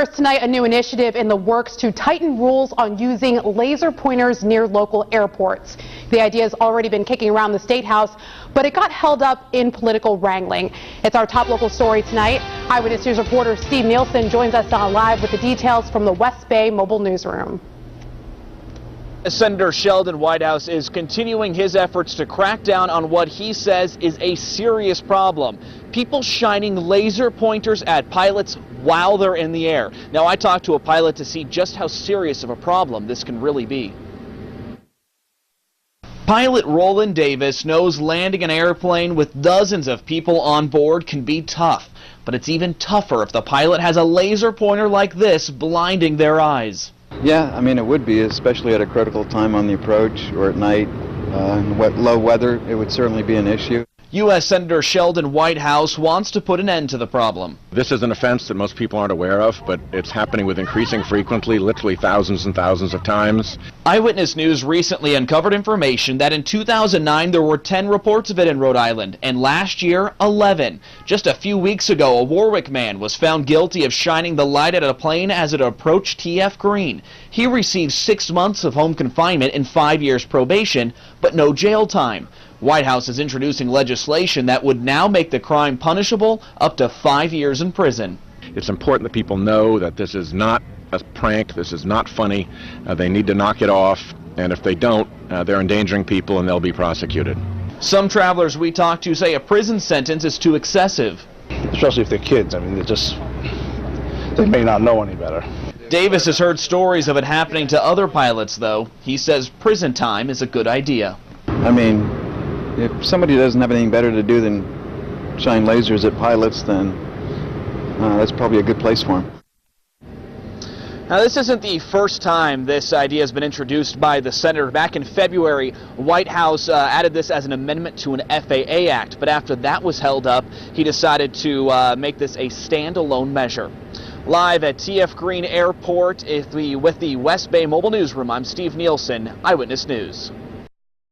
First tonight, a new initiative in the works to tighten rules on using laser pointers near local airports. The idea has already been kicking around the State House, but it got held up in political wrangling. It's our top local story tonight. Eyewitness News reporter Steve Nielsen joins us live with the details from the West Bay Mobile Newsroom. Senator Sheldon Whitehouse is continuing his efforts to crack down on what he says is a serious problem. People shining laser pointers at pilots while they're in the air. Now, I talked to a pilot to see just how serious of a problem this can really be. Pilot Roland Davis knows landing an airplane with dozens of people on board can be tough, but it's even tougher if the pilot has a laser pointer like this blinding their eyes. Yeah, I mean, it would be, especially at a critical time on the approach or at night. In low weather, it would certainly be an issue. U.S. Senator Sheldon Whitehouse wants to put an end to the problem. This is an offense that most people aren't aware of, but it's happening with increasing frequency, literally thousands and thousands of times. Eyewitness News recently uncovered information that in 2009 there were 10 reports of it in Rhode Island, and last year 11. Just a few weeks ago, a Warwick man was found guilty of shining the light at a plane as it approached TF Green. He received 6 months of home confinement and 5 years probation, but no jail time. Whitehouse is introducing legislation that would now make the crime punishable up to 5 years in prison. It's important that people know that this is not a prank, this is not funny. They need to knock it off, and if they don't, they're endangering people and they'll be prosecuted. Some travelers we talked to say a prison sentence is too excessive. Especially if they're kids. I mean, they may not know any better. Davis has heard stories of it happening to other pilots, though. He says prison time is a good idea. I mean, if somebody doesn't have anything better to do than shine lasers at pilots, then that's probably a good place for them. Now, this isn't the first time this idea has been introduced by the senator. Back in February, Whitehouse added this as an amendment to an FAA act, but after that was held up, he decided to make this a standalone measure. Live at TF Green Airport with the West Bay Mobile Newsroom, I'm Steve Nielsen, Eyewitness News.